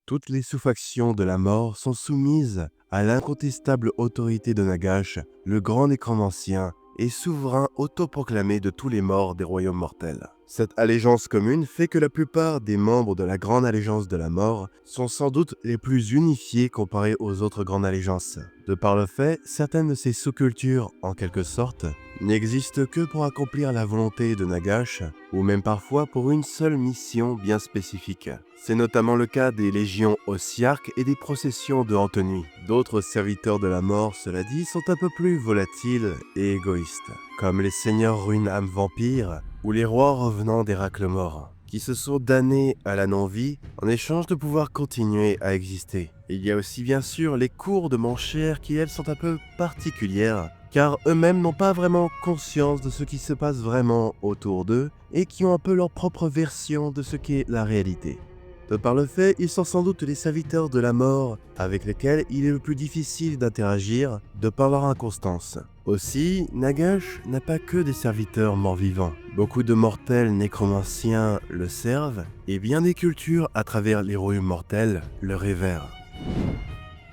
Toutes les sous-factions de la mort sont soumises à l'incontestable autorité de Nagash, le grand nécromancien et souverain autoproclamé de tous les morts des royaumes mortels. Cette allégeance commune fait que la plupart des membres de la Grande Allégeance de la Mort sont sans doute les plus unifiés comparés aux autres grandes allégeances. De par le fait, certaines de ces sous-cultures, en quelque sorte, n'existent que pour accomplir la volonté de Nagash, ou même parfois pour une seule mission bien spécifique. C'est notamment le cas des légions Ossiarques et des processions de Anthony. D'autres serviteurs de la mort, cela dit, sont un peu plus volatiles et égoïstes, comme les seigneurs ruines-âmes vampires ou les rois revenants d'Héracle mort, qui se sont damnés à la non-vie en échange de pouvoir continuer à exister. Il y a aussi bien sûr les cours de Manchère qui elles sont un peu particulières, car eux-mêmes n'ont pas vraiment conscience de ce qui se passe vraiment autour d'eux et qui ont un peu leur propre version de ce qu'est la réalité. De par le fait, ils sont sans doute les serviteurs de la mort avec lesquels il est le plus difficile d'interagir de par leur inconstance. Aussi, Nagash n'a pas que des serviteurs morts-vivants. Beaucoup de mortels nécromanciens le servent et bien des cultures à travers les royaumes mortels le révèrent.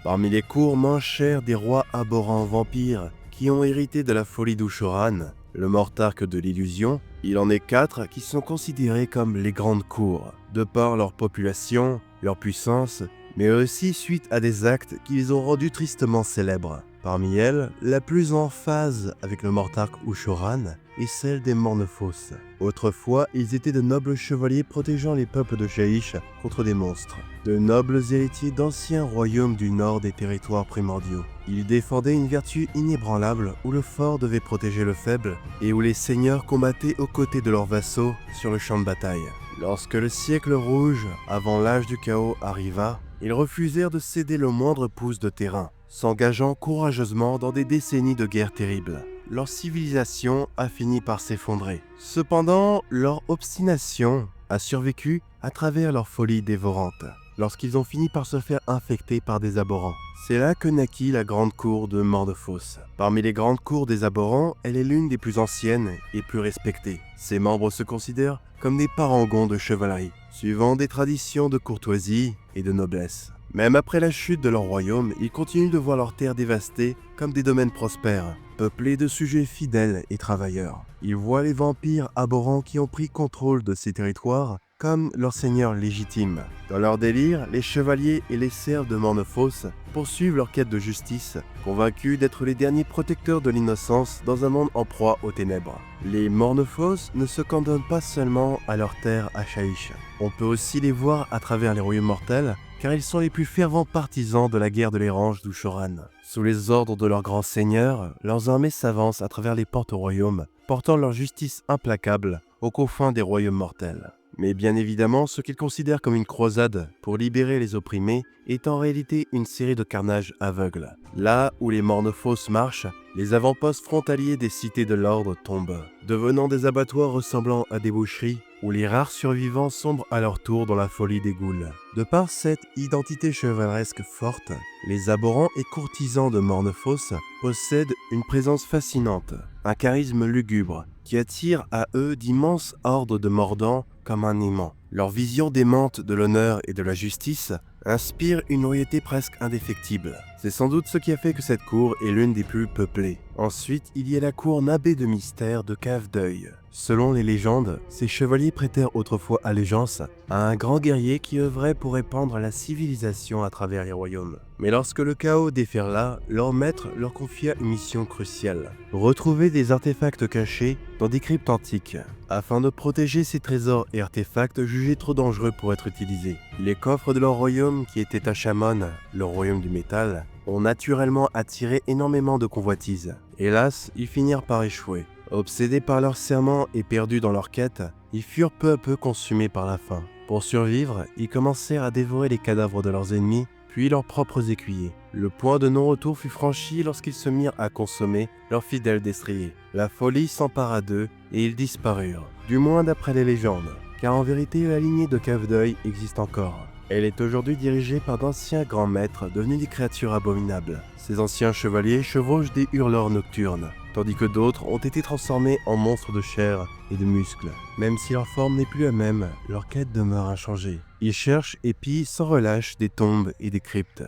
Parmi les cours manchères des rois abhorrents vampires qui ont hérité de la folie d'Ushoran, le mortarque de l'illusion, il en est 4 qui sont considérés comme les grandes cours, de par leur population, leur puissance, mais aussi suite à des actes qui les ont rendus tristement célèbres. Parmi elles, la plus en phase avec le mortarque Ushoran est celle des Mornephos. Autrefois, ils étaient de nobles chevaliers protégeant les peuples de Shaiish contre des monstres, de nobles héritiers d'anciens royaumes du nord des territoires primordiaux. Ils défendaient une vertu inébranlable où le fort devait protéger le faible et où les seigneurs combattaient aux côtés de leurs vassaux sur le champ de bataille. Lorsque le siècle rouge, avant l'âge du chaos, arriva, ils refusèrent de céder le moindre pouce de terrain, s'engageant courageusement dans des décennies de guerres terribles. Leur civilisation a fini par s'effondrer. Cependant, leur obstination a survécu à travers leur folie dévorante, lorsqu'ils ont fini par se faire infecter par des abhorrents. C'est là que naquit la grande cour de Mornephos. Parmi les grandes cours des abhorrents, elle est l'une des plus anciennes et plus respectées. Ses membres se considèrent comme des parangons de chevalerie, suivant des traditions de courtoisie et de noblesse. Même après la chute de leur royaume, ils continuent de voir leurs terres dévastées comme des domaines prospères, peuplés de sujets fidèles et travailleurs. Ils voient les vampires abhorrents qui ont pris contrôle de ces territoires comme leurs seigneurs légitimes. Dans leur délire, les chevaliers et les serfs de Mornephos poursuivent leur quête de justice, convaincus d'être les derniers protecteurs de l'innocence dans un monde en proie aux ténèbres. Les Mornephos ne se cantonnent pas seulement à leur terre à Shaiish. On peut aussi les voir à travers les royaumes mortels, car ils sont les plus fervents partisans de la guerre de l'Errange d'Ushoran. Sous les ordres de leurs grands seigneurs, leurs armées s'avancent à travers les portes au royaume, portant leur justice implacable aux confins des royaumes mortels. Mais bien évidemment, ce qu'ils considèrent comme une croisade pour libérer les opprimés est en réalité une série de carnages aveugles. Là où les Mornephos marchent, les avant-postes frontaliers des cités de l'ordre tombent, devenant des abattoirs ressemblant à des boucheries où les rares survivants sombrent à leur tour dans la folie des ghouls. De par cette identité chevaleresque forte, les abhorrents et courtisans de Mornephos possèdent une présence fascinante, un charisme lugubre qui attire à eux d'immenses hordes de mordants comme un aimant. Leur vision démente de l'honneur et de la justice inspire une loyauté presque indéfectible. C'est sans doute ce qui a fait que cette cour est l'une des plus peuplées. Ensuite, il y a la cour Nabé de mystère de Cave d'Œil. Selon les légendes, ces chevaliers prêtèrent autrefois allégeance à un grand guerrier qui œuvrait pour répandre la civilisation à travers les royaumes. Mais lorsque le chaos déferla, leur maître leur confia une mission cruciale: retrouver des artefacts cachés dans des cryptes antiques, afin de protéger ces trésors et artefacts jugés trop dangereux pour être utilisés. Les coffres de leur royaume, qui étaient à Shamon, le royaume du métal, ont naturellement attiré énormément de convoitises. Hélas, ils finirent par échouer. Obsédés par leur serment et perdus dans leur quête, ils furent peu à peu consumés par la faim. Pour survivre, ils commencèrent à dévorer les cadavres de leurs ennemis, puis leurs propres écuyers. Le point de non-retour fut franchi lorsqu'ils se mirent à consommer leurs fidèles destriers. La folie s'empara d'eux et ils disparurent, du moins d'après les légendes, car en vérité la lignée de Cave d'Œil existe encore. Elle est aujourd'hui dirigée par d'anciens grands maîtres devenus des créatures abominables. Ces anciens chevaliers chevauchent des hurleurs nocturnes, tandis que d'autres ont été transformés en monstres de chair et de muscles. Même si leur forme n'est plus la même, leur quête demeure inchangée. Ils cherchent et pillent sans relâche des tombes et des cryptes,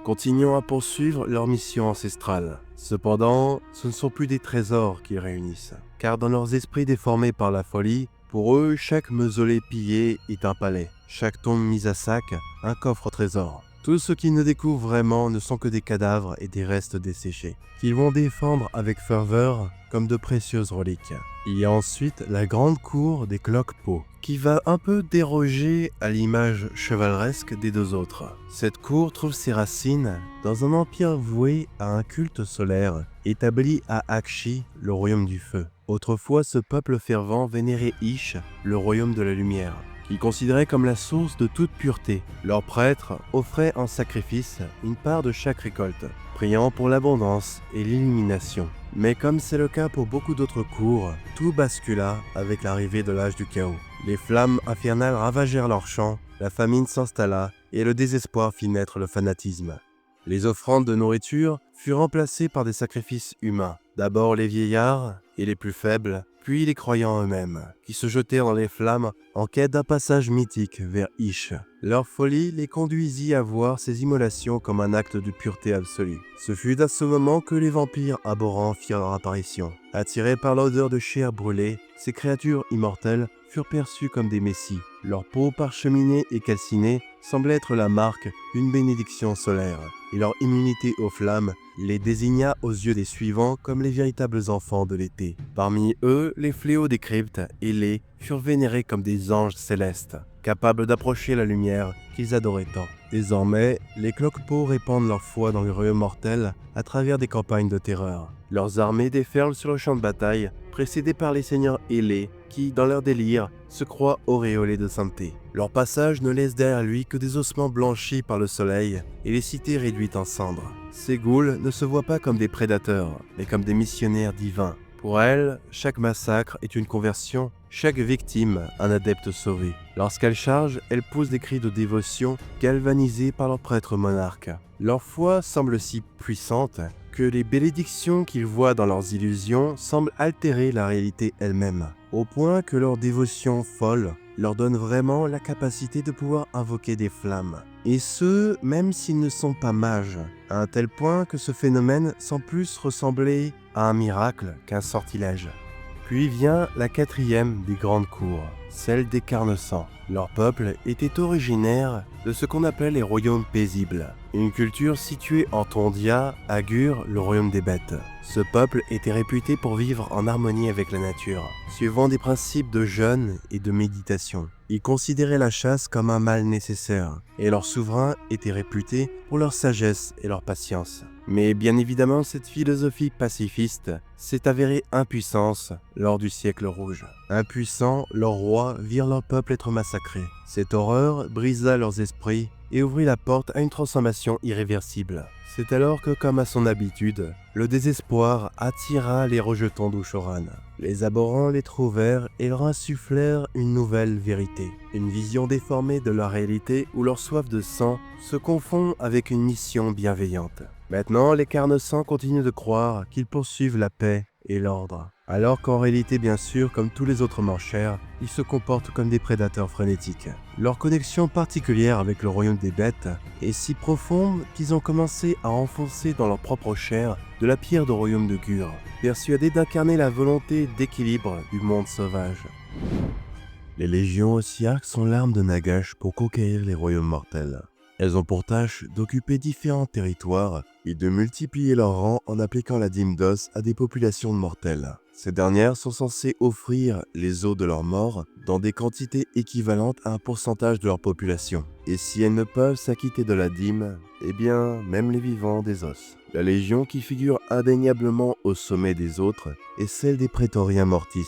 continuant à poursuivre leur mission ancestrale. Cependant, ce ne sont plus des trésors qu'ils réunissent, car dans leurs esprits déformés par la folie, pour eux, chaque mausolée pillé est un palais, chaque tombe mise à sac, un coffre au trésor. Tout ce qu'ils ne découvrent vraiment ne sont que des cadavres et des restes desséchés, qu'ils vont défendre avec ferveur comme de précieuses reliques. Il y a ensuite la grande cour des Cloquepeaux, qui va un peu déroger à l'image chevaleresque des deux autres. Cette cour trouve ses racines dans un empire voué à un culte solaire, établi à Aqshy, le royaume du feu. Autrefois, ce peuple fervent vénérait Ish, le royaume de la lumière, qu'ils considéraient comme la source de toute pureté. Leurs prêtres offraient en sacrifice une part de chaque récolte, priant pour l'abondance et l'illumination. Mais comme c'est le cas pour beaucoup d'autres cours, tout bascula avec l'arrivée de l'âge du chaos. Les flammes infernales ravagèrent leurs champs, la famine s'installa et le désespoir fit naître le fanatisme. Les offrandes de nourriture furent remplacées par des sacrifices humains. D'abord les vieillards et les plus faibles, puis les croyants eux-mêmes, qui se jetèrent dans les flammes en quête d'un passage mythique vers Ish. Leur folie les conduisit à voir ces immolations comme un acte de pureté absolue. Ce fut à ce moment que les vampires abhorrents firent leur apparition. Attirés par l'odeur de chair brûlée, ces créatures immortelles furent perçues comme des messies. Leur peau parcheminée et calcinée semblait être la marque d'une bénédiction solaire, et leur immunité aux flammes les désigna aux yeux des suivants comme les véritables enfants de l'été. Parmi eux, les fléaux des cryptes ailés furent vénérés comme des anges célestes, capables d'approcher la lumière qu'ils adoraient tant. Désormais, les Cloquepeaux répandent leur foi dans le royaume mortel à travers des campagnes de terreur. Leurs armées déferlent sur le champ de bataille, précédées par les seigneurs ailés qui, dans leur délire, se croient auréolés de sainteté. Leur passage ne laisse derrière lui que des ossements blanchis par le soleil et les cités réduites en cendres. Ces ghouls ne se voient pas comme des prédateurs, mais comme des missionnaires divins. Pour elles, chaque massacre est une conversion, chaque victime un adepte sauvé. Lorsqu'elles chargent, elles poussent des cris de dévotion galvanisés par leurs prêtres monarques. Leur foi semble si puissante que les bénédictions qu'ils voient dans leurs illusions semblent altérer la réalité elle-même, au point que leur dévotion folle leur donne vraiment la capacité de pouvoir invoquer des flammes. Et ce, même s'ils ne sont pas mages, à un tel point que ce phénomène semble plus ressembler à un miracle qu'un sortilège. Puis vient la quatrième des grandes cours, celle des Carnesans. Leur peuple était originaire de ce qu'on appelait les royaumes paisibles, une culture située en Tondia, Agur, le royaume des bêtes. Ce peuple était réputé pour vivre en harmonie avec la nature, suivant des principes de jeûne et de méditation. Ils considéraient la chasse comme un mal nécessaire, et leur souverain était réputé pour leur sagesse et leur patience. Mais bien évidemment, cette philosophie pacifiste s'est avérée impuissance lors du siècle rouge. Impuissants, leurs rois virent leur peuple être massacré. Cette horreur brisa leurs esprits et ouvrit la porte à une transformation irréversible. C'est alors que, comme à son habitude, le désespoir attira les rejetons d'Ushoran. Les abhorrants les trouvèrent et leur insufflèrent une nouvelle vérité, une vision déformée de la réalité où leur soif de sang se confond avec une mission bienveillante. Maintenant, les Carnesans continuent de croire qu'ils poursuivent la paix et l'ordre, alors qu'en réalité, bien sûr, comme tous les autres manchères, ils se comportent comme des prédateurs frénétiques. Leur connexion particulière avec le royaume des bêtes est si profonde qu'ils ont commencé à enfoncer dans leur propre chair de la pierre du royaume de Gur, persuadés d'incarner la volonté d'équilibre du monde sauvage. Les légions ossiarques sont l'arme de Nagash pour conquérir les royaumes mortels. Elles ont pour tâche d'occuper différents territoires et de multiplier leurs rangs en appliquant la dîme d'os à des populations de mortels. Ces dernières sont censées offrir les os de leurs morts dans des quantités équivalentes à un pourcentage de leur population. Et si elles ne peuvent s'acquitter de la dîme, eh bien, même les vivants des os. La légion qui figure indéniablement au sommet des autres est celle des prétoriens mortis,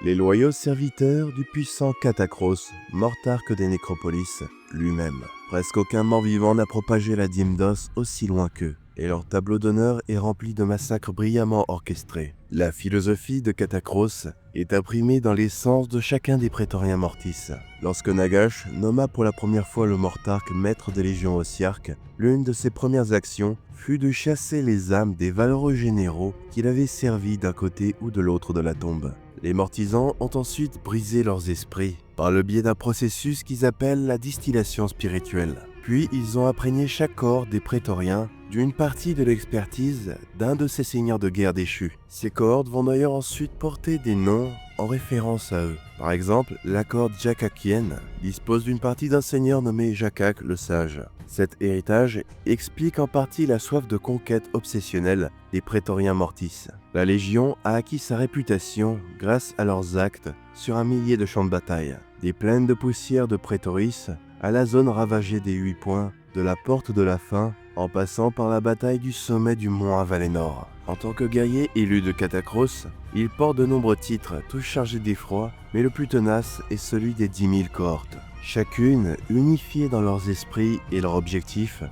les loyaux serviteurs du puissant Catacros, mortarque des nécropolis lui-même. Presque aucun mort-vivant n'a propagé la dîme d'os aussi loin qu'eux, et leur tableau d'honneur est rempli de massacres brillamment orchestrés. La philosophie de Catacros est imprimée dans l'essence de chacun des prétoriens Mortis. Lorsque Nagash nomma pour la première fois le Mortarque maître des légions Ossiarques, l'une de ses premières actions fut de chasser les âmes des valeureux généraux qu'il avait servis d'un côté ou de l'autre de la tombe. Les Mortisans ont ensuite brisé leurs esprits par le biais d'un processus qu'ils appellent la distillation spirituelle. Puis ils ont imprégné chaque corps des prétoriens d'une partie de l'expertise d'un de ces seigneurs de guerre déchus. Ces cordes vont d'ailleurs ensuite porter des noms en référence à eux. Par exemple, la corde jakakienne dispose d'une partie d'un seigneur nommé Jakak le Sage. Cet héritage explique en partie la soif de conquête obsessionnelle des prétoriens Mortis. La Légion a acquis sa réputation grâce à leurs actes sur un millier de champs de bataille. Des plaines de poussière de Prétoris à la zone ravagée des 8 points, de la Porte de la Faim, en passant par la bataille du sommet du mont Avalénor. En tant que guerrier élu de Catacros, il porte de nombreux titres, tous chargés d'effroi, mais le plus tenace est celui des 10 000 cohortes. Chacune unifiée dans leurs esprits et leurs objectifs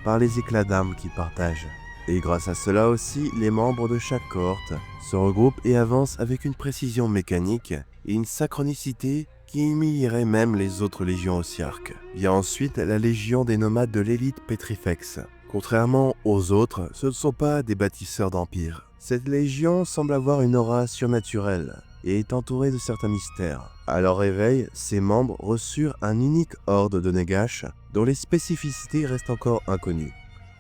par les éclats d'âme qu'ils partagent. Et grâce à cela aussi, les membres de chaque cohorte se regroupent et avancent avec une précision mécanique et une synchronicité qui humilierait même les autres légions ossiarques. Vient ensuite la légion des nomades de l'élite Petrifex. Contrairement aux autres, ce ne sont pas des bâtisseurs d'empire. Cette légion semble avoir une aura surnaturelle et est entourée de certains mystères. À leur réveil, ses membres reçurent un unique ordre de Nagash dont les spécificités restent encore inconnues,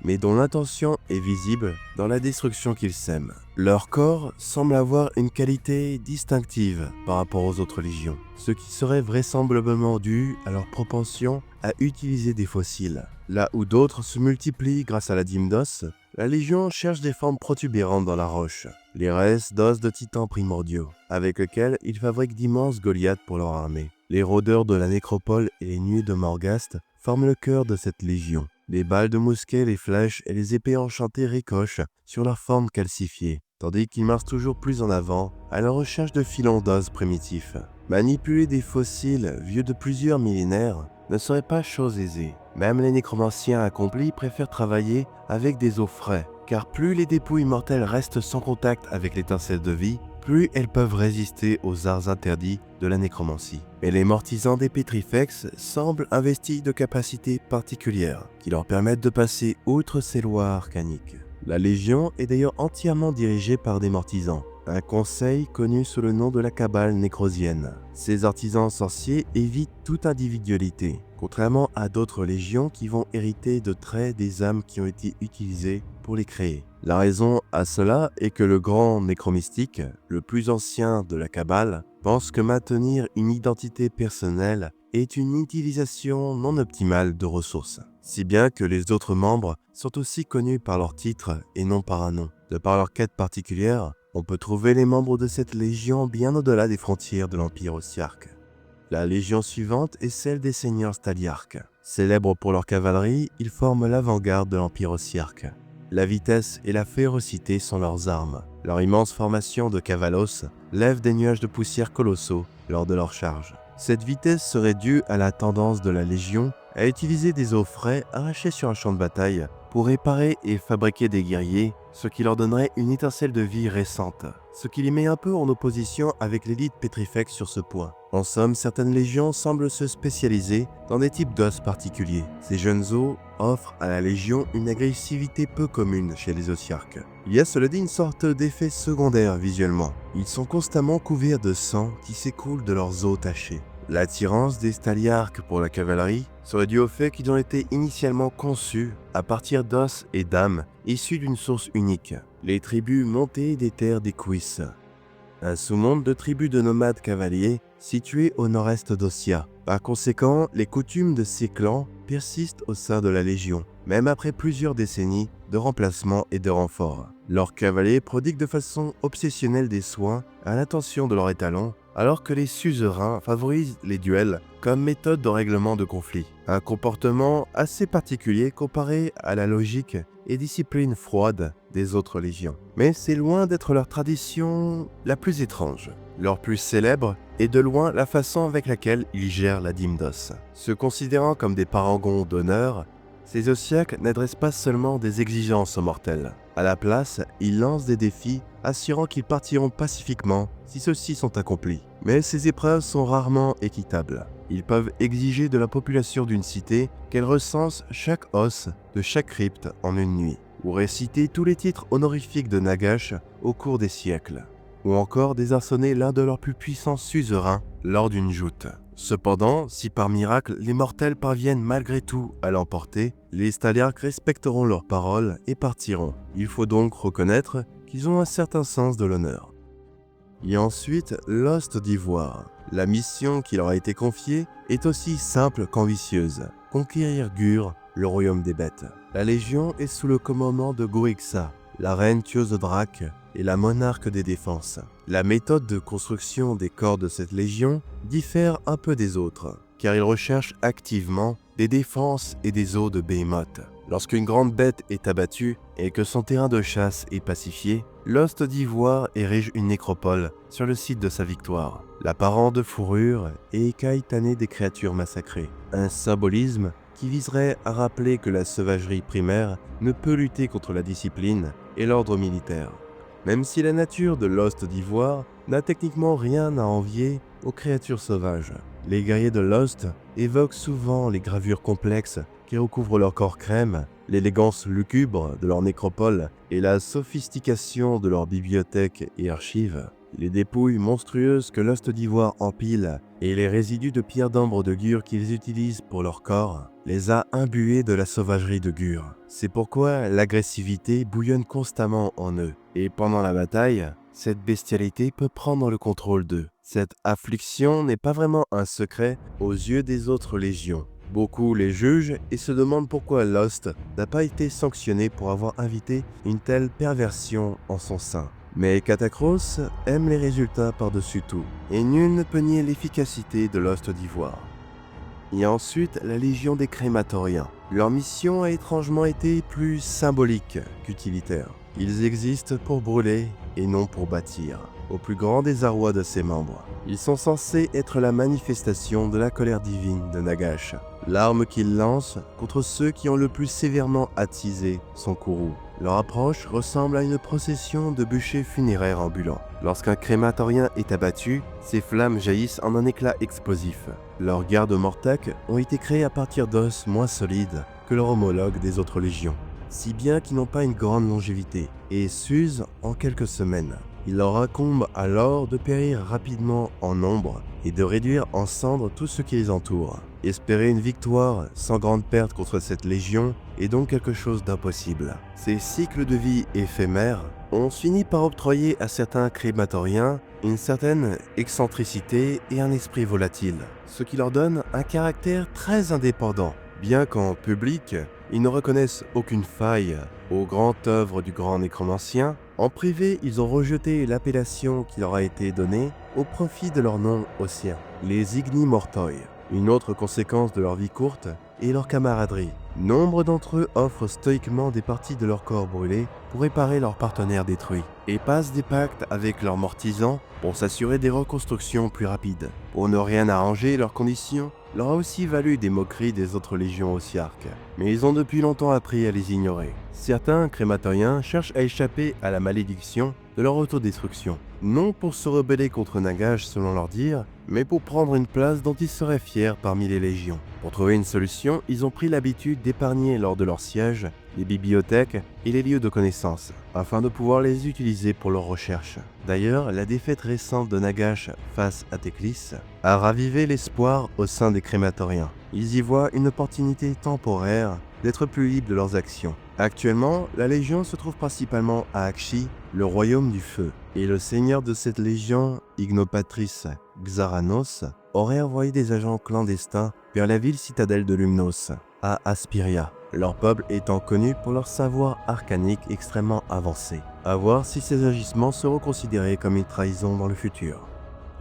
mais dont l'intention est visible dans la destruction qu'ils sèment. Leur corps semble avoir une qualité distinctive par rapport aux autres légions, ce qui serait vraisemblablement dû à leur propension à utiliser des fossiles. Là où d'autres se multiplient grâce à la dîme d'os, la Légion cherche des formes protubérantes dans la roche, les restes d'os de titans primordiaux, avec lesquels ils fabriquent d'immenses Goliaths pour leur armée. Les rôdeurs de la nécropole et les nuées de Morghast forment le cœur de cette légion. Les balles de mousquet, les flèches et les épées enchantées ricochent sur leur forme calcifiée, tandis qu'ils marchent toujours plus en avant à la recherche de filons d'os primitifs. Manipuler des fossiles vieux de plusieurs millénaires ne serait pas chose aisée. Même les nécromanciens accomplis préfèrent travailler avec des os frais, car plus les dépouilles mortelles restent sans contact avec l'étincelle de vie, plus elles peuvent résister aux arts interdits de la nécromancie. Mais les mortisans des Petrifex semblent investis de capacités particulières qui leur permettent de passer outre ces lois arcaniques. La Légion est d'ailleurs entièrement dirigée par des mortisans, un conseil connu sous le nom de la Cabale nécrosienne. Ces artisans sorciers évitent toute individualité, contrairement à d'autres légions qui vont hériter de traits des âmes qui ont été utilisées pour les créer. La raison à cela est que le grand nécromystique, le plus ancien de la Cabale, pense que maintenir une identité personnelle est une utilisation non optimale de ressources, si bien que les autres membres sont aussi connus par leur titre et non par un nom. De par leur quête particulière, on peut trouver les membres de cette légion bien au-delà des frontières de l'Empire ossiarque. La légion suivante est celle des seigneurs staliarques. Célèbres pour leur cavalerie, ils forment l'avant-garde de l'Empire ossiarque. La vitesse et la férocité sont leurs armes. Leur immense formation de cavalos lève des nuages de poussière colossaux lors de leur charge. Cette vitesse serait due à la tendance de la Légion à utiliser des os frais arrachés sur un champ de bataille pour réparer et fabriquer des guerriers, ce qui leur donnerait une étincelle de vie récente, ce qui les met un peu en opposition avec l'élite Petrifex sur ce point. En somme, certaines légions semblent se spécialiser dans des types d'os particuliers. Ces jeunes os offrent à la Légion une agressivité peu commune chez les ossiarques. Il y a cela dit une sorte d'effet secondaire visuellement. Ils sont constamment couverts de sang qui s'écoule de leurs os tachés. L'attirance des staliarques pour la cavalerie serait due au fait qu'ils ont été initialement conçus à partir d'os et d'âmes issus d'une source unique, les tribus montées des terres des Quis, un sous-monde de tribus de nomades cavaliers situés au nord-est d'Ossia. Par conséquent, les coutumes de ces clans persistent au sein de la Légion, même après plusieurs décennies de remplacement et de renforts. Leurs cavaliers prodiguent de façon obsessionnelle des soins à l'intention de leurs étalons, alors que les suzerains favorisent les duels comme méthode de règlement de conflits. Un comportement assez particulier comparé à la logique et discipline froide des autres légions. Mais c'est loin d'être leur tradition la plus étrange. Leur plus célèbre est de loin la façon avec laquelle ils gèrent la dîme d'os. Se considérant comme des parangons d'honneur, ces Ossiaques n'adressent pas seulement des exigences aux mortels. À la place, ils lancent des défis, assurant qu'ils partiront pacifiquement si ceux-ci sont accomplis. Mais ces épreuves sont rarement équitables. Ils peuvent exiger de la population d'une cité qu'elle recense chaque os de chaque crypte en une nuit, ou réciter tous les titres honorifiques de Nagash au cours des siècles, ou encore désarçonner l'un de leurs plus puissants suzerains lors d'une joute. Cependant, si par miracle les mortels parviennent malgré tout à l'emporter, les Staliarques respecteront leurs paroles et partiront. Il faut donc reconnaître qu'ils ont un certain sens de l'honneur. Et ensuite, l'Ost d'Ivoire. La mission qui leur a été confiée est aussi simple qu'ambitieuse. Conquérir Gur, le royaume des bêtes. La Légion est sous le commandement de Gorixa, la reine tueuse de Drac et la monarque des défenses. La méthode de construction des corps de cette légion diffère un peu des autres, car ils recherchent activement des défenses et des os de Behemoth. Lorsqu'une grande bête est abattue et que son terrain de chasse est pacifié, l'Ost d'Ivoire érige une nécropole sur le site de sa victoire. L'apparent de fourrure et écailles tannées des créatures massacrées. Un symbolisme qui viserait à rappeler que la sauvagerie primaire ne peut lutter contre la discipline et l'ordre militaire. Même si la nature de l'Ost d'Ivoire n'a techniquement rien à envier aux créatures sauvages. Les guerriers de l'Ost évoquent souvent les gravures complexes qui recouvrent leur corps crème, l'élégance lugubre de leur nécropole et la sophistication de leur bibliothèque et archives. Les dépouilles monstrueuses que l'Ost d'Ivoire empile et les résidus de pierre d'ambre de Gur qu'ils utilisent pour leur corps les a imbués de la sauvagerie de Gur. C'est pourquoi l'agressivité bouillonne constamment en eux. Et pendant la bataille, cette bestialité peut prendre le contrôle d'eux. Cette affliction n'est pas vraiment un secret aux yeux des autres légions. Beaucoup les jugent et se demandent pourquoi l'Ost n'a pas été sanctionné pour avoir invité une telle perversion en son sein. Mais Katakros aime les résultats par-dessus tout, et nul ne peut nier l'efficacité de l'Ost d'Ivoire. Et ensuite, la Légion des Crématoriens. Leur mission a étrangement été plus symbolique qu'utilitaire. Ils existent pour brûler et non pour bâtir, au plus grand désarroi de ses membres. Ils sont censés être la manifestation de la colère divine de Nagash, l'arme qu'il lance contre ceux qui ont le plus sévèrement attisé son courroux. Leur approche ressemble à une procession de bûchers funéraires ambulants. Lorsqu'un crématorien est abattu, ses flammes jaillissent en un éclat explosif. Leurs gardes mortaques ont été créés à partir d'os moins solides que leurs homologues des autres légions, si bien qu'ils n'ont pas une grande longévité et s'usent en quelques semaines. Il leur incombe alors de périr rapidement en nombre et de réduire en cendres tout ce qui les entoure. Espérer une victoire sans grande perte contre cette légion est donc quelque chose d'impossible. Ces cycles de vie éphémères ont fini par octroyer à certains crématoriens une certaine excentricité et un esprit volatile, ce qui leur donne un caractère très indépendant. Bien qu'en public, ils ne reconnaissent aucune faille aux grandes œuvres du grand nécromancien, en privé, ils ont rejeté l'appellation qui leur a été donnée au profit de leur nom ossien, les Igni Mortoi. Une autre conséquence de leur vie courte est leur camaraderie. Nombre d'entre eux offrent stoïquement des parties de leur corps brûlés pour réparer leurs partenaires détruits et passent des pactes avec leurs mortisans pour s'assurer des reconstructions plus rapides. Pour ne rien arranger, leurs conditions leur a aussi valu des moqueries des autres légions ossiarques, mais ils ont depuis longtemps appris à les ignorer. Certains crématoriens cherchent à échapper à la malédiction de leur autodestruction, non pour se rebeller contre Nagash selon leur dire, mais pour prendre une place dont ils seraient fiers parmi les légions. Pour trouver une solution, ils ont pris l'habitude d'épargner lors de leur siège les bibliothèques et les lieux de connaissance, afin de pouvoir les utiliser pour leurs recherches. D'ailleurs, la défaite récente de Nagash face à Teclis a ravivé l'espoir au sein des crématoriens. Ils y voient une opportunité temporaire d'être plus libres de leurs actions. Actuellement, la Légion se trouve principalement à Akshi, le royaume du feu, et le seigneur de cette légion, Ignopatris Xaranos, aurait envoyé des agents clandestins vers la ville citadelle de Lumnos, à Aspiria, leur peuple étant connu pour leur savoir arcanique extrêmement avancé. À voir si ces agissements seront considérés comme une trahison dans le futur.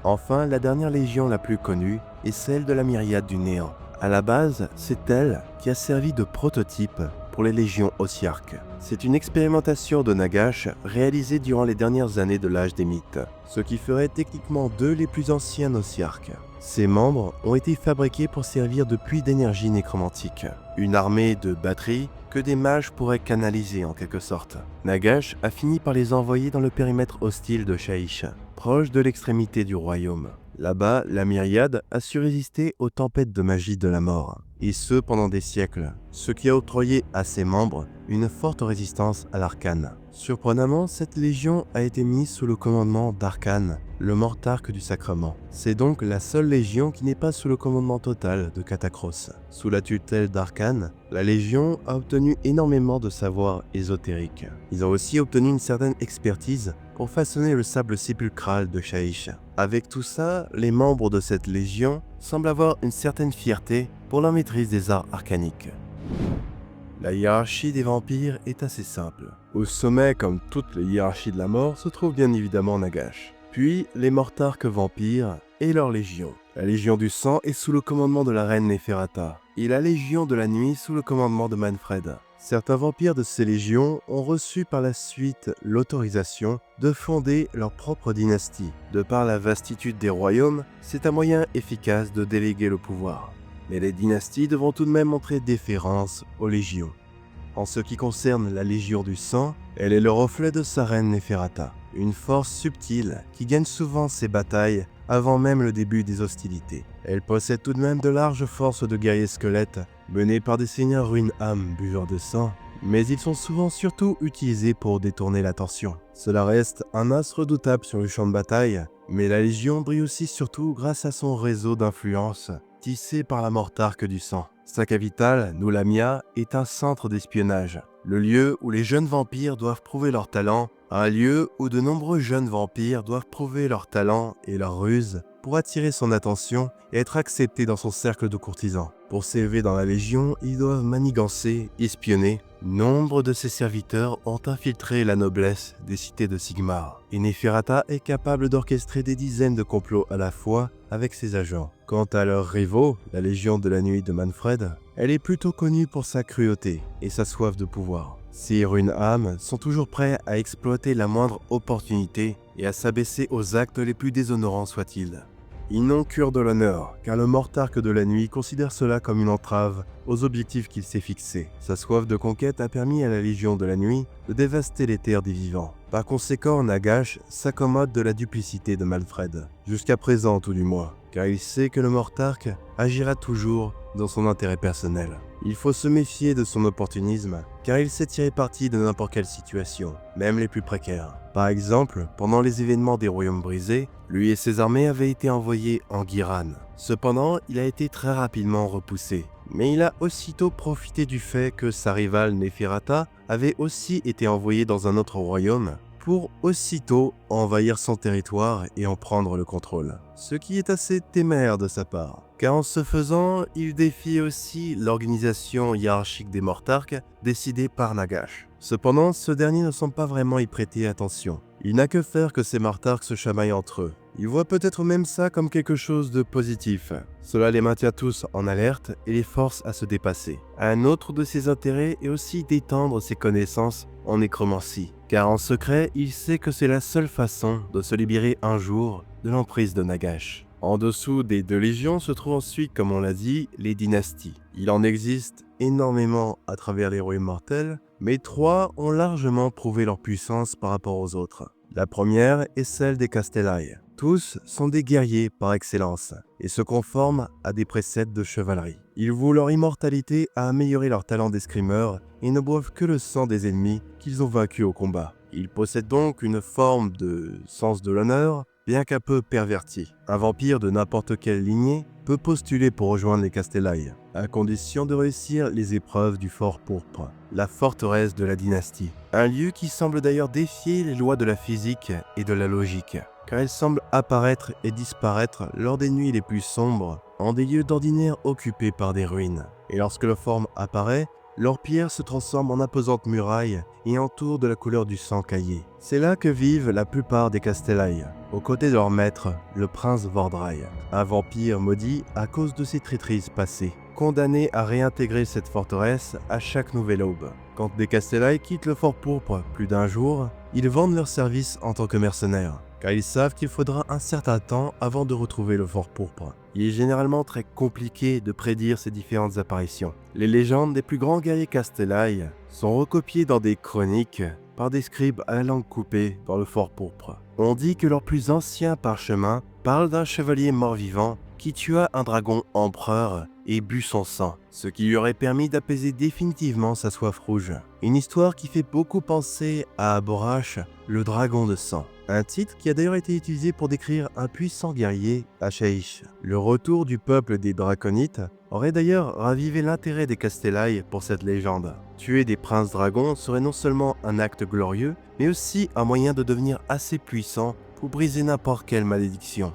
Enfin, la dernière légion la plus connue est celle de la myriade du néant. À la base, c'est elle qui a servi de prototype pour les légions Ossiarques. C'est une expérimentation de Nagash réalisée durant les dernières années de l'âge des mythes, ce qui ferait techniquement d'eux les plus anciens Ossiarques. Ces membres ont été fabriqués pour servir de puits d'énergie nécromantique, une armée de batteries que des mages pourraient canaliser en quelque sorte. Nagash a fini par les envoyer dans le périmètre hostile de Shaish, proche de l'extrémité du royaume. Là-bas, la myriade a su résister aux tempêtes de magie de la mort, et ce pendant des siècles, ce qui a octroyé à ses membres une forte résistance à l'Arcane. Surprenamment, cette légion a été mise sous le commandement d'Arcane, le mortarque du sacrement. C'est donc la seule légion qui n'est pas sous le commandement total de Katakros. Sous la tutelle d'Arcane, la légion a obtenu énormément de savoir ésotérique. Ils ont aussi obtenu une certaine expertise pour façonner le sable sépulcral de Shaish. Avec tout ça, les membres de cette légion semblent avoir une certaine fierté pour leur maîtrise des arts arcaniques. La hiérarchie des vampires est assez simple. Au sommet, comme toutes les hiérarchies de la mort, se trouve bien évidemment Nagash. Puis, les mortarques vampires et leur légion. La Légion du Sang est sous le commandement de la reine Neferata, et la Légion de la Nuit sous le commandement de Manfred. Certains vampires de ces légions ont reçu par la suite l'autorisation de fonder leur propre dynastie. De par la vastitude des royaumes, c'est un moyen efficace de déléguer le pouvoir. Mais les dynasties devront tout de même montrer déférence aux légions. En ce qui concerne la Légion du Sang, elle est le reflet de sa reine Neferata, une force subtile qui gagne souvent ses batailles avant même le début des hostilités. Elle possède tout de même de larges forces de guerriers squelettes, menés par des seigneurs ruines-âmes buveurs de sang, mais ils sont souvent surtout utilisés pour détourner l'attention. Cela reste un as redoutable sur le champ de bataille, mais la Légion brille aussi surtout grâce à son réseau d'influence, tissé par la mortarque du sang. Sa capitale, Noulamia, est un centre d'espionnage, le lieu où les jeunes vampires doivent prouver leur talent, un lieu où de nombreux jeunes vampires doivent prouver leur talent et leur ruse pour attirer son attention et être acceptés dans son cercle de courtisans. Pour s'élever dans la Légion, ils doivent manigancer, espionner. Nombre de ses serviteurs ont infiltré la noblesse des cités de Sigmar, et Neferata est capable d'orchestrer des dizaines de complots à la fois avec ses agents. Quant à leurs rivaux, la Légion de la Nuit de Manfred, elle est plutôt connue pour sa cruauté et sa soif de pouvoir. Ces ruines-âmes sont toujours prêts à exploiter la moindre opportunité et à s'abaisser aux actes les plus déshonorants soient-ils. Ils n'ont cure de l'honneur, car le mortarque de la nuit considère cela comme une entrave aux objectifs qu'il s'est fixés. Sa soif de conquête a permis à la Légion de la nuit de dévaster les terres des vivants. Par conséquent, Nagash s'accommode de la duplicité de Manfred, jusqu'à présent tout du moins, car il sait que le mortarque agira toujours dans son intérêt personnel. Il faut se méfier de son opportunisme, car il sait tirer parti de n'importe quelle situation, même les plus précaires. Par exemple, pendant les événements des Royaumes brisés, lui et ses armées avaient été envoyés en Guiran. Cependant, il a été très rapidement repoussé. Mais il a aussitôt profité du fait que sa rivale Neferata avait aussi été envoyée dans un autre royaume pour aussitôt envahir son territoire et en prendre le contrôle. Ce qui est assez téméraire de sa part, car en ce faisant, il défie aussi l'organisation hiérarchique des mortarques décidée par Nagash. Cependant, ce dernier ne semble pas vraiment y prêter attention. Il n'a que faire que ces mortarques se chamaillent entre eux. Il voit peut-être même ça comme quelque chose de positif. Cela les maintient tous en alerte et les force à se dépasser. Un autre de ses intérêts est aussi d'étendre ses connaissances en nécromancie, car en secret, il sait que c'est la seule façon de se libérer un jour de l'emprise de Nagash. En dessous des deux légions se trouvent ensuite, comme on l'a dit, les dynasties. Il en existe énormément à travers les royaumes mortels, mais trois ont largement prouvé leur puissance par rapport aux autres. La première est celle des Castellae. Tous sont des guerriers par excellence et se conforment à des préceptes de chevalerie. Ils vouent leur immortalité à améliorer leur talent d'escrimeur et ne boivent que le sang des ennemis qu'ils ont vaincus au combat. Ils possèdent donc une forme de sens de l'honneur, bien qu'un peu perverti. Un vampire de n'importe quelle lignée peut postuler pour rejoindre les Castellae, à condition de réussir les épreuves du Fort Pourpre, la forteresse de la dynastie. Un lieu qui semble d'ailleurs défier les lois de la physique et de la logique, car elle semble apparaître et disparaître lors des nuits les plus sombres, en des lieux d'ordinaire occupés par des ruines. Et lorsque la forme apparaît, leurs pierres se transforment en imposantes murailles et entourent de la couleur du sang caillé. C'est là que vivent la plupart des Castellae, aux côtés de leur maître, le prince Vordrai, un vampire maudit à cause de ses traîtrises passées. condamnés à réintégrer cette forteresse à chaque nouvelle aube. Quand des Castellae quittent le fort pourpre plus d'un jour, ils vendent leurs services en tant que mercenaires, car ils savent qu'il faudra un certain temps avant de retrouver le fort pourpre. Il est généralement très compliqué de prédire ces différentes apparitions. Les légendes des plus grands guerriers Castellae sont recopiées dans des chroniques par des scribes à la langue coupée dans le fort pourpre. On dit que leur plus ancien parchemin parle d'un chevalier mort-vivant qui tua un dragon empereur et but son sang, ce qui lui aurait permis d'apaiser définitivement sa soif rouge. Une histoire qui fait beaucoup penser à Aborash, le dragon de sang. Un titre qui a d'ailleurs été utilisé pour décrire un puissant guerrier à Shaish. Le retour du peuple des Draconites aurait d'ailleurs ravivé l'intérêt des Castellae pour cette légende. Tuer des princes dragons serait non seulement un acte glorieux, mais aussi un moyen de devenir assez puissant pour briser n'importe quelle malédiction.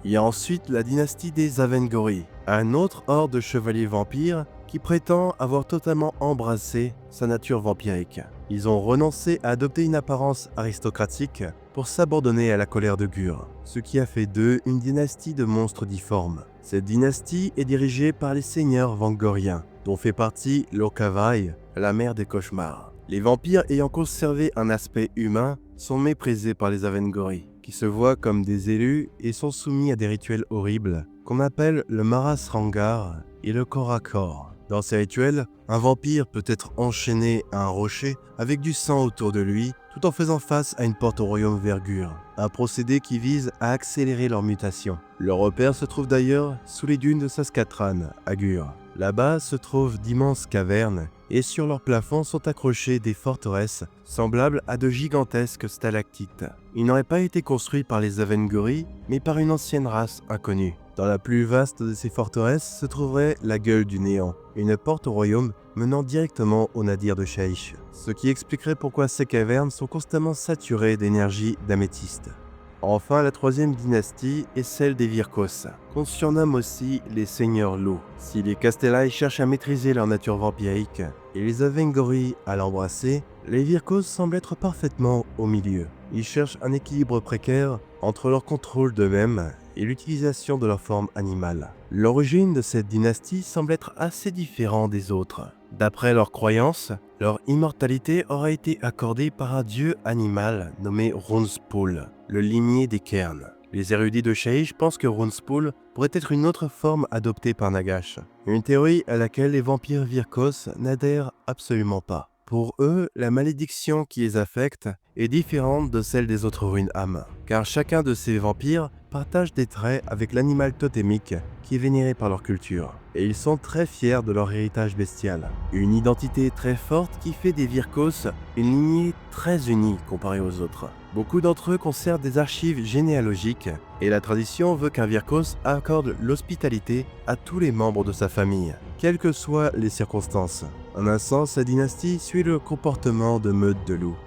Il y a ensuite la dynastie des Avengori, un autre ordre de chevaliers vampires qui prétend avoir totalement embrassé sa nature vampirique. Ils ont renoncé à adopter une apparence aristocratique pour s'abandonner à la colère de Gur, ce qui a fait d'eux une dynastie de monstres difformes. Cette dynastie est dirigée par les seigneurs vangoriens, dont fait partie Lokavai, la mère des cauchemars. Les vampires ayant conservé un aspect humain sont méprisés par les Avengori, qui se voient comme des élus et sont soumis à des rituels horribles qu'on appelle le Maras Rangar et le corps à corps. Dans ces rituels, un vampire peut être enchaîné à un rocher avec du sang autour de lui tout en faisant face à une porte au royaume Vergur, un procédé qui vise à accélérer leur mutation. Leur repère se trouve d'ailleurs sous les dunes de Saskatran, à Gur. Là-bas se trouvent d'immenses cavernes et sur leur plafond sont accrochées des forteresses semblables à de gigantesques stalactites. Ils n'auraient pas été construits par les Avengori, mais par une ancienne race inconnue. Dans la plus vaste de ces forteresses se trouverait la Gueule du Néant, une porte au royaume menant directement au nadir de Shaish, ce qui expliquerait pourquoi ces cavernes sont constamment saturées d'énergie d'améthyste. Enfin, la troisième dynastie est celle des Virkos, qu'on surnomme aussi les Seigneurs Loups. Si les Castellae cherchent à maîtriser leur nature vampirique et les Avengori à l'embrasser, les Virkos semblent être parfaitement au milieu. Ils cherchent un équilibre précaire entre leur contrôle d'eux-mêmes et l'utilisation de leur forme animale. L'origine de cette dynastie semble être assez différente des autres. D'après leurs croyances, leur immortalité aurait été accordée par un dieu animal nommé Runspul, le limier des Cairns. Les érudits de Shaish pensent que Runspul pourrait être une autre forme adoptée par Nagash, une théorie à laquelle les vampires Virkos n'adhèrent absolument pas. Pour eux, la malédiction qui les affecte est différente de celle des autres Runham, car chacun de ces vampires partage des traits avec l'animal totémique qui est vénéré par leur culture. Et ils sont très fiers de leur héritage bestial. Une identité très forte qui fait des Virkos une lignée très unie comparée aux autres. Beaucoup d'entre eux conservent des archives généalogiques et la tradition veut qu'un Virkos accorde l'hospitalité à tous les membres de sa famille, quelles que soient les circonstances. En un sens, sa dynastie suit le comportement de meutes de loups.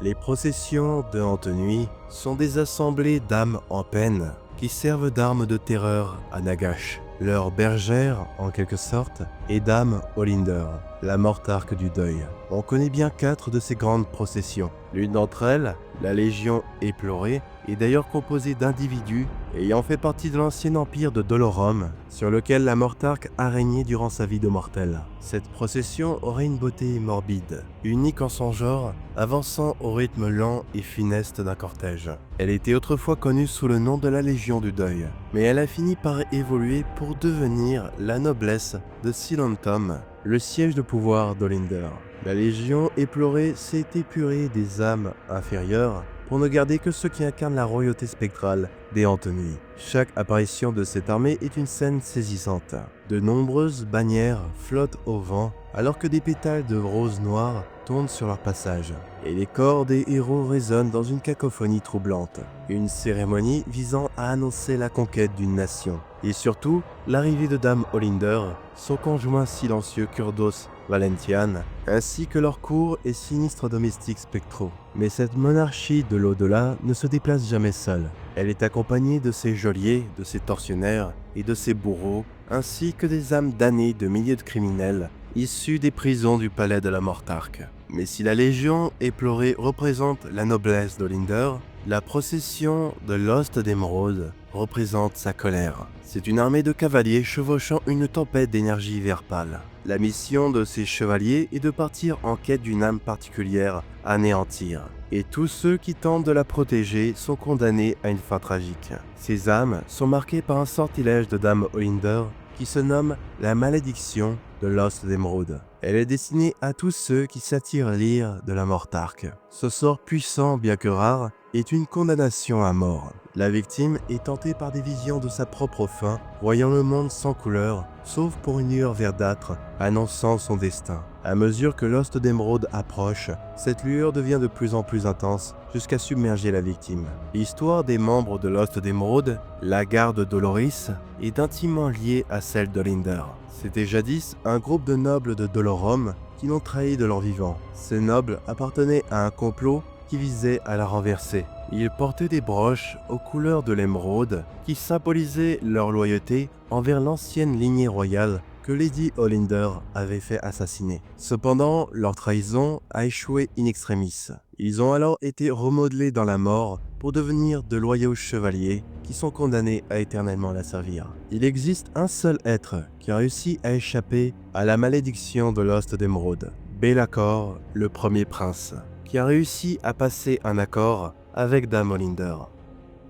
Les processions de hante nuit sont des assemblées d'âmes en peine qui servent d'armes de terreur à Nagash. Leur bergère, en quelque sorte, est Dame Olinder, la mortarque du deuil. On connaît bien 4 de ces grandes processions. L'une d'entre elles, la Légion éplorée, est d'ailleurs composée d'individus ayant fait partie de l'ancien empire de Dolorum, sur lequel la mortarque a régné durant sa vie de mortel. Cette procession aurait une beauté morbide, unique en son genre, avançant au rythme lent et funeste d'un cortège. Elle était autrefois connue sous le nom de la Légion du Deuil, mais elle a fini par évoluer pour devenir la noblesse de Silentum, le siège de pouvoir d'Olinder. La Légion éplorée s'est épurée des âmes inférieures pour ne garder que ceux qui incarnent la royauté spectrale des hantes nuit. Chaque apparition de cette armée est une scène saisissante. De nombreuses bannières flottent au vent alors que des pétales de rose noire tournent sur leur passage. Et les corps des héros résonnent dans une cacophonie troublante. Une cérémonie visant à annoncer la conquête d'une nation. Et surtout, l'arrivée de Dame Olinder, son conjoint silencieux Kurdos Valentian, ainsi que leurs courts et sinistres domestiques spectraux. Mais cette monarchie de l'au-delà ne se déplace jamais seule. Elle est accompagnée de ses geôliers, de ses tortionnaires et de ses bourreaux, ainsi que des âmes damnées de milliers de criminels issus des prisons du palais de la Mortarque. Mais si la Légion éplorée représente la noblesse d'Olinder, La procession de l'Ost d'Émeraude représente sa colère. C'est une armée de cavaliers chevauchant une tempête d'énergie vert pâle. La mission de ces chevaliers est de partir en quête d'une âme particulière à anéantir. Et tous ceux qui tentent de la protéger sont condamnés à une fin tragique. Ces âmes sont marquées par un sortilège de Dame Olinder qui se nomme la malédiction de l'Ost d'Émeraude. Elle est destinée à tous ceux qui s'attirent l'ire de la Mortarque. Ce sort puissant, bien que rare, est une condamnation à mort. La victime est tentée par des visions de sa propre fin, voyant le monde sans couleur, sauf pour une lueur verdâtre, annonçant son destin. À mesure que l'Ost d'Émeraude approche, cette lueur devient de plus en plus intense, jusqu'à submerger la victime. L'histoire des membres de l'Ost d'Émeraude, la garde Doloris, est intimement liée à celle d'Olinder. C'était jadis un groupe de nobles de Dolorum qui l'ont trahi de leur vivant. Ces nobles appartenaient à un complot qui visait à la renverser. Ils portaient des broches aux couleurs de l'émeraude qui symbolisaient leur loyauté envers l'ancienne lignée royale que Lady Olinder avait fait assassiner. Cependant, leur trahison a échoué in extremis. Ils ont alors été remodelés dans la mort pour devenir de loyaux chevaliers qui sont condamnés à éternellement la servir. Il existe un seul être qui a réussi à échapper à la malédiction de l'Ost d'Émeraude, Be'lakor, le premier prince, qui a réussi à passer un accord avec Dame Olinder.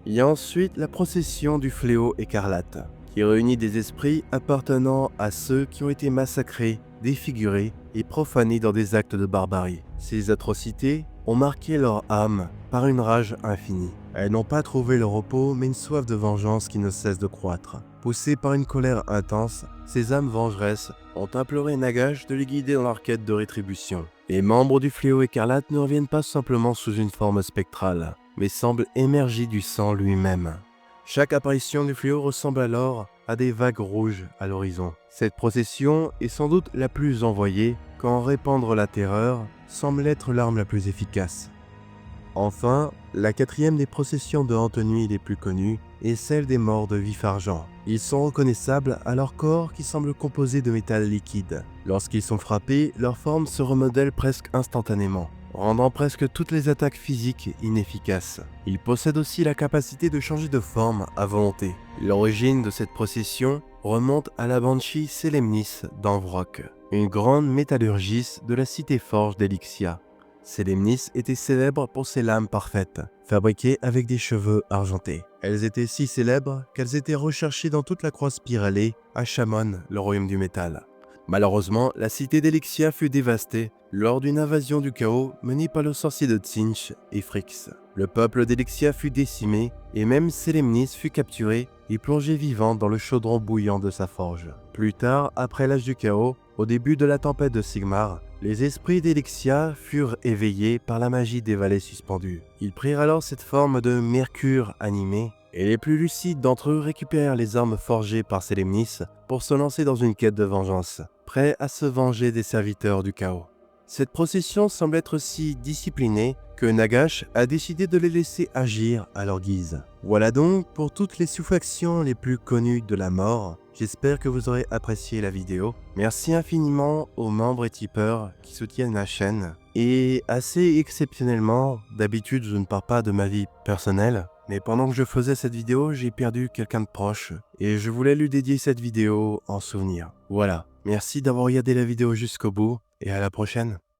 Il y a ensuite la procession du fléau écarlate, qui réunit des esprits appartenant à ceux qui ont été massacrés, défigurés et profanés dans des actes de barbarie. Ces atrocités ont marqué leur âme par une rage infinie. Elles n'ont pas trouvé le repos, mais une soif de vengeance qui ne cesse de croître. Poussées par une colère intense, ces âmes vengeresses ont imploré Nagash de les guider dans leur quête de rétribution. Les membres du fléau écarlate ne reviennent pas simplement sous une forme spectrale, mais semblent émerger du sang lui-même. Chaque apparition du fléau ressemble alors à des vagues rouges à l'horizon. Cette procession est sans doute la plus envoyée, quand répandre la terreur semble être l'arme la plus efficace. Enfin, la quatrième des processions de hante nuit les plus connues est celle des morts de vif-argent. Ils sont reconnaissables à leur corps qui semble composé de métal liquide. Lorsqu'ils sont frappés, leur forme se remodèle presque instantanément, rendant presque toutes les attaques physiques inefficaces. Ils possèdent aussi la capacité de changer de forme à volonté. L'origine de cette procession remonte à la Banshee Selemnis d'Anvrok, une grande métallurgiste de la cité forge d'Elixia. Selemnis était célèbre pour ses lames parfaites, fabriquées avec des cheveux argentés. Elles étaient si célèbres qu'elles étaient recherchées dans toute la croix spiralée à Shamon, le royaume du métal. Malheureusement, la cité d'Elixia fut dévastée lors d'une invasion du chaos menée par le sorcier de Tzinch et Phrix. Le peuple d'Elixia fut décimé et même Selemnis fut capturé et plongé vivant dans le chaudron bouillant de sa forge. Plus tard, après l'âge du chaos, au début de la tempête de Sigmar, les esprits d'Elixia furent éveillés par la magie des vallées suspendues. Ils prirent alors cette forme de mercure animé, et les plus lucides d'entre eux récupérèrent les armes forgées par Selemnis pour se lancer dans une quête de vengeance, prêts à se venger des serviteurs du chaos. Cette procession semble être si disciplinée que Nagash a décidé de les laisser agir à leur guise. Voilà donc pour toutes les sous-factions les plus connues de la mort. J'espère que vous aurez apprécié la vidéo. Merci infiniment aux membres et tipeurs qui soutiennent la chaîne. Et assez exceptionnellement, d'habitude je ne parle pas de ma vie personnelle, mais pendant que je faisais cette vidéo, j'ai perdu quelqu'un de proche et je voulais lui dédier cette vidéo en souvenir. Voilà, merci d'avoir regardé la vidéo jusqu'au bout et à la prochaine.